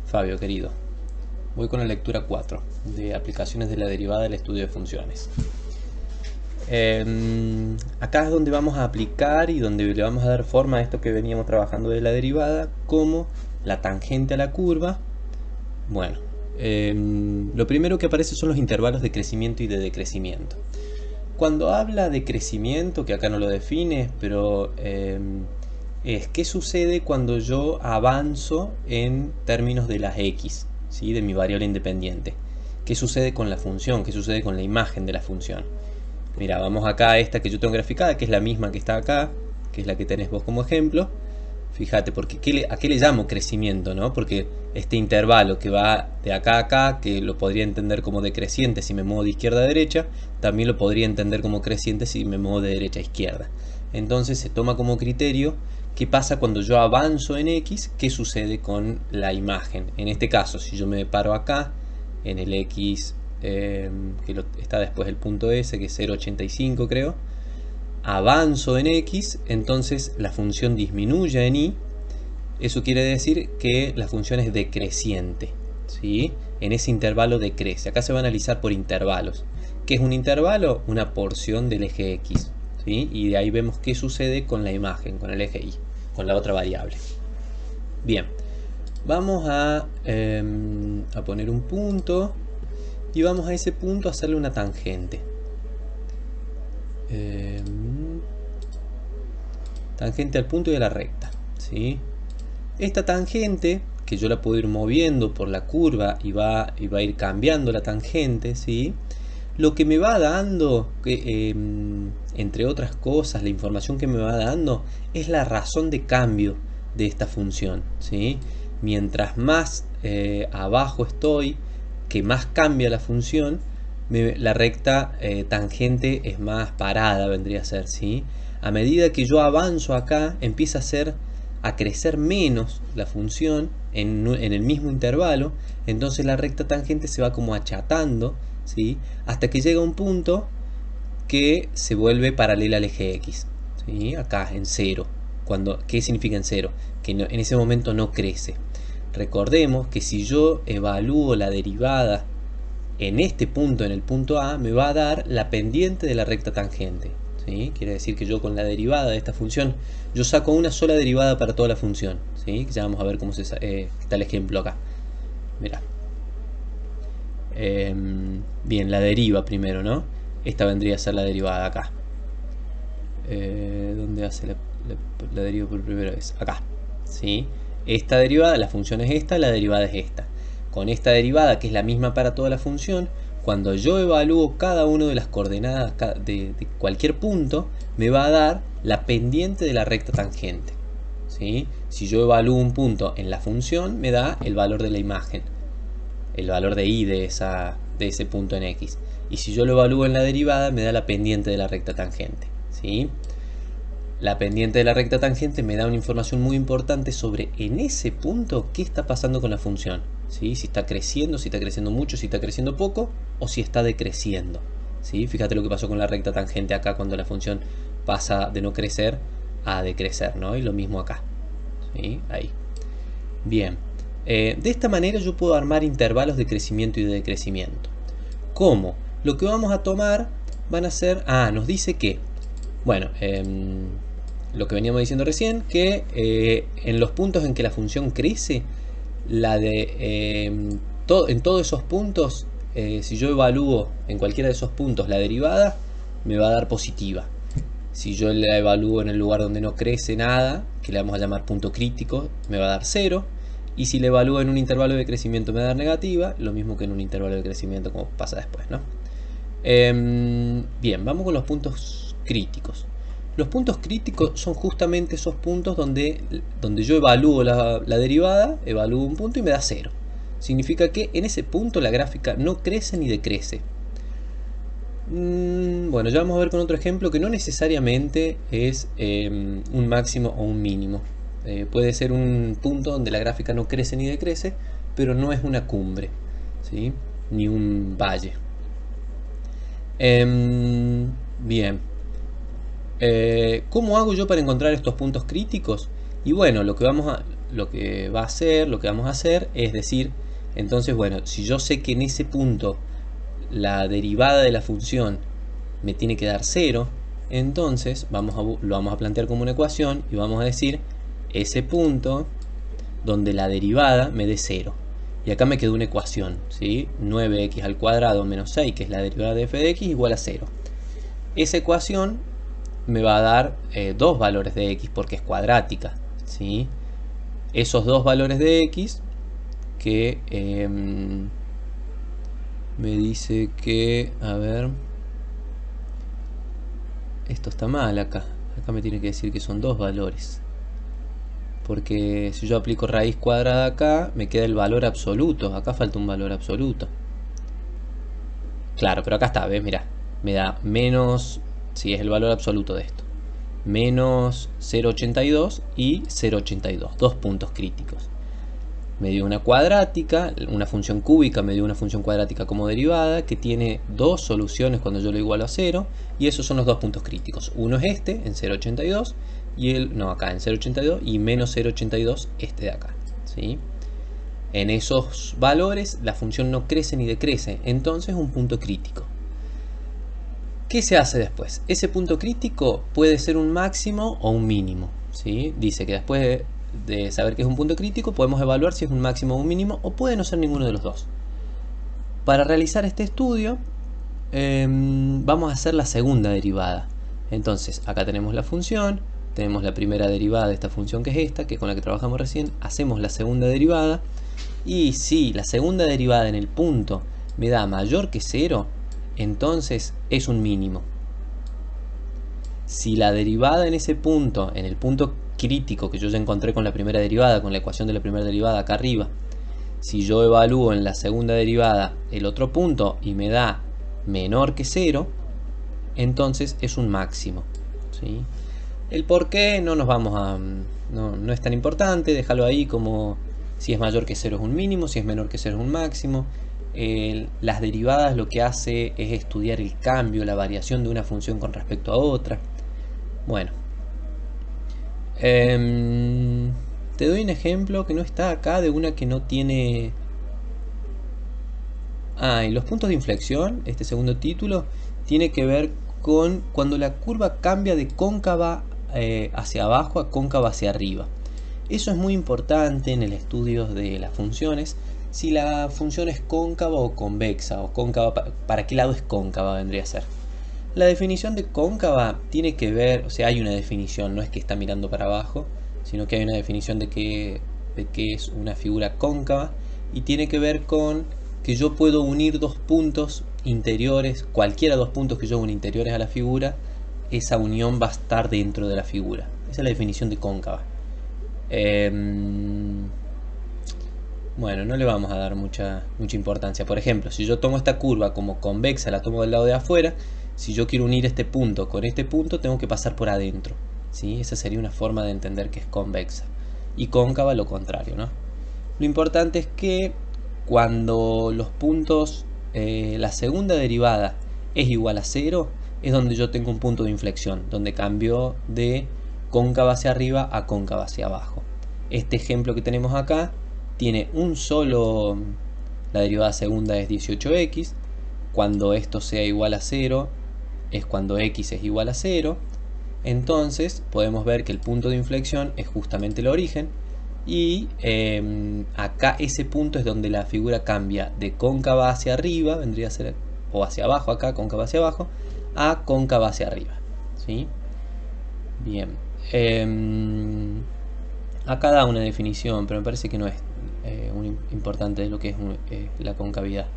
Fabio, querido. Voy con la lectura 4 de aplicaciones de la derivada del estudio de funciones. Acá es donde vamos a aplicar y donde le vamos a dar forma a esto que veníamos trabajando de la derivada, como la tangente a la curva. Bueno, lo primero que aparece son los intervalos de crecimiento y de decrecimiento. Cuando habla de crecimiento, que acá no lo define, pero es qué sucede cuando yo avanzo en términos de las x, ¿sí? De mi variable independiente. ¿Qué sucede con la función? ¿Qué sucede con la imagen de la función? Mira, vamos acá a esta que yo tengo graficada, que es la misma que está acá, que es la que tenés vos como ejemplo. Fíjate, porque ¿a qué le llamo crecimiento, no? Porque este intervalo que va de acá a acá, que lo podría entender como decreciente si me muevo de izquierda a derecha, también lo podría entender como creciente si me muevo de derecha a izquierda. Entonces se toma como criterio qué pasa cuando yo avanzo en X, qué sucede con la imagen. En este caso, si yo me paro acá, en el X, está después del punto S, que es 0,85 creo, avanzo en X, entonces la función disminuye en Y. Eso quiere decir que la función es decreciente, ¿sí? En ese intervalo decrece. Acá se va a analizar por intervalos. ¿Qué es un intervalo? Una porción del eje X, ¿sí? Y de ahí vemos qué sucede con la imagen, con el eje Y, con la otra variable. Bien, vamos a poner un punto y vamos a ese punto a hacerle una tangente. Tangente al punto y a la recta, ¿sí? Esta tangente, que yo la puedo ir moviendo por la curva y va a ir cambiando la tangente, ¿sí? Lo que me va dando, entre otras cosas, la información que me va dando es la razón de cambio de esta función, ¿sí? Mientras más abajo estoy, que más cambia la función, la recta tangente es más parada, vendría a ser, ¿sí? A medida que yo avanzo acá, empieza a crecer menos la función en el mismo intervalo, entonces la recta tangente se va como achatando, ¿sí? Hasta que llega un punto que se vuelve paralela al eje X, ¿sí? Acá en 0. ¿Qué significa en 0? Que en ese momento no crece. Recordemos que si yo evalúo la derivada en este punto, en el punto A, me va a dar la pendiente de la recta tangente, ¿sí? Quiere decir que yo con la derivada de esta función, yo saco una sola derivada para toda la función, ¿sí? Ya vamos a ver cómo está el ejemplo acá. Mirá. Bien, la deriva primero, ¿no? Esta vendría a ser la derivada acá. ¿Dónde hace la deriva por primera vez? Acá, ¿sí? Esta derivada, la función es esta, la derivada es esta. Con esta derivada, que es la misma para toda la función, cuando yo evalúo cada una de las coordenadas de cualquier punto, me va a dar la pendiente de la recta tangente, ¿sí? Si yo evalúo un punto en la función, me da el valor de la imagen, el valor de y de ese punto en X. Y si yo lo evalúo en la derivada, me da la pendiente de la recta tangente, ¿sí? La pendiente de la recta tangente me da una información muy importante sobre en ese punto qué está pasando con la función, ¿sí? Si está creciendo mucho, si está creciendo poco o si está decreciendo, ¿sí? Fíjate lo que pasó con la recta tangente acá cuando la función pasa de no crecer a decrecer, ¿no? Y lo mismo acá, ¿sí? Ahí. Bien, de esta manera yo puedo armar intervalos de crecimiento y de decrecimiento. ¿Cómo? Lo que vamos a tomar van a ser... nos dice que... Bueno, lo que veníamos diciendo recién, que en los puntos en que la función crece, en todos esos puntos, si yo evalúo en cualquiera de esos puntos la derivada, me va a dar positiva. Si yo la evalúo en el lugar donde no crece nada, que le vamos a llamar punto crítico, me va a dar 0. Y si la evalúo en un intervalo de crecimiento me va a dar negativa, lo mismo que en un intervalo de crecimiento como pasa después, ¿no? Bien, vamos con los puntos críticos. Los puntos críticos son justamente esos puntos donde yo evalúo la derivada, evalúo un punto y me da 0. Significa que en ese punto la gráfica no crece ni decrece. Bueno, ya vamos a ver con otro ejemplo que no necesariamente es un máximo o un mínimo. Puede ser un punto donde la gráfica no crece ni decrece, pero no es una cumbre, ¿sí? Ni un valle. Bien. ¿Cómo hago yo para encontrar estos puntos críticos? Y bueno, lo que vamos lo que va a hacer, lo que vamos a hacer es decir, entonces bueno, si yo sé que en ese punto la derivada de la función me tiene que dar 0, entonces lo vamos a plantear como una ecuación y vamos a decir ese punto donde la derivada me dé 0. Y acá me quedó una ecuación, ¿sí? 9x al cuadrado menos 6, que es la derivada de f de x, igual a 0. Esa ecuación me va a dar dos valores de x porque es cuadrática, ¿sí? Esos dos valores de x que me dice que, a ver, esto está mal acá. Acá me tiene que decir que son dos valores. Porque si yo aplico raíz cuadrada acá, me queda el valor absoluto. Acá falta un valor absoluto. Claro, pero acá está, ¿ves? Mirá, me da menos, si es el valor absoluto de esto, menos 0,82 y 0,82, dos puntos críticos. Me dio una cuadrática, una función cúbica me dio una función cuadrática como derivada que tiene dos soluciones cuando yo lo igualo a 0, y esos son los dos puntos críticos. Uno es este en 0,82 y acá en 0,82 y menos 0,82 este de acá, ¿sí? En esos valores la función no crece ni decrece, entonces es un punto crítico. ¿Qué se hace después? Ese punto crítico puede ser un máximo o un mínimo, ¿sí? Dice que después de saber que es un punto crítico podemos evaluar si es un máximo o un mínimo, o puede no ser ninguno de los dos. Para realizar este estudio vamos a hacer la segunda derivada. Entonces acá tenemos la función, tenemos la primera derivada de esta función que es esta, que es con la que trabajamos recién, hacemos la segunda derivada, y si la segunda derivada en el punto me da mayor que 0, entonces es un mínimo. Si la derivada en ese punto, en el punto crítico que yo ya encontré con la primera derivada, con la ecuación de la primera derivada acá arriba, si yo evalúo en la segunda derivada el otro punto y me da menor que 0, entonces es un máximo, ¿sí? El por qué no nos vamos a... no es tan importante, déjalo ahí como si es mayor que 0 es un mínimo, si es menor que 0 es un máximo. Las derivadas lo que hace es estudiar el cambio, la variación de una función con respecto a otra. Bueno, te doy un ejemplo que no está acá de una que no tiene... y los puntos de inflexión, este segundo título, tiene que ver con cuando la curva cambia de cóncava hacia abajo a cóncava hacia arriba. Eso es muy importante en el estudio de las funciones. Si la función es cóncava o convexa, o cóncava, ¿para qué lado es cóncava vendría a ser? La definición de cóncava tiene que ver, o sea, hay una definición, no es que está mirando para abajo, sino que hay una definición de qué es una figura cóncava, y tiene que ver con que yo puedo unir dos puntos interiores, cualquiera dos puntos que yo une interiores a la figura, esa unión va a estar dentro de la figura. Esa es la definición de cóncava. Bueno, no le vamos a dar mucha importancia. Por ejemplo, si yo tomo esta curva como convexa, la tomo del lado de afuera, si yo quiero unir este punto con este punto, tengo que pasar por adentro, ¿sí? Esa sería una forma de entender que es convexa. Y cóncava lo contrario, ¿no? Lo importante es que cuando los puntos, la segunda derivada es igual a 0, es donde yo tengo un punto de inflexión, donde cambio de cóncava hacia arriba a cóncava hacia abajo. Este ejemplo que tenemos acá tiene un solo, la derivada segunda es 18x, cuando esto sea igual a 0 es cuando x es igual a 0, entonces podemos ver que el punto de inflexión es justamente el origen, y acá ese punto es donde la figura cambia de cóncava hacia arriba, vendría a ser, o hacia abajo acá, cóncava hacia abajo, a cóncava hacia arriba, ¿sí? Bien, acá da una definición, pero me parece que no es importante de lo que es la concavidad.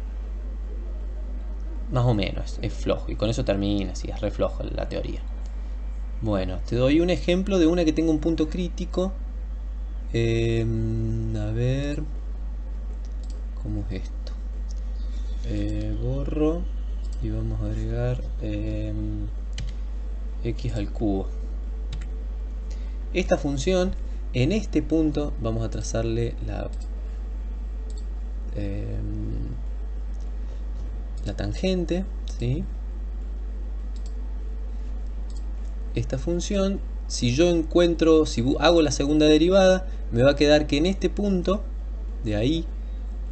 Más o menos, es flojo, y con eso termina, si es re flojo la teoría. Bueno, te doy un ejemplo de una que tenga un punto crítico. A ver, ¿cómo es esto? Borro y vamos a agregar x al cubo. Esta función, en este punto, vamos a trazarle la tangente, ¿sí? Esta función si yo encuentro, si hago la segunda derivada, me va a quedar que en este punto, de ahí,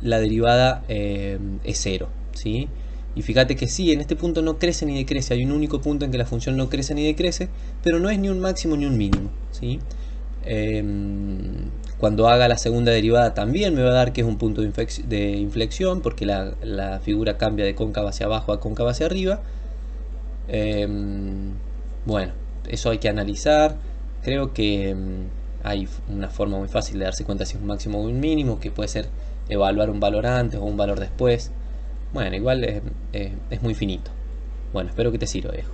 la derivada es 0, ¿sí? Y fíjate que sí, en este punto no crece ni decrece, hay un único punto en que la función no crece ni decrece, pero no es ni un máximo ni un mínimo, ¿sí? Cuando haga la segunda derivada también me va a dar que es un punto de inflexión, porque la figura cambia de cóncava hacia abajo a cóncava hacia arriba. Bueno, eso hay que analizar. Creo que hay una forma muy fácil de darse cuenta si es un máximo o un mínimo, que puede ser evaluar un valor antes o un valor después. Bueno, igual es muy finito. Bueno, espero que te sirva, viejo.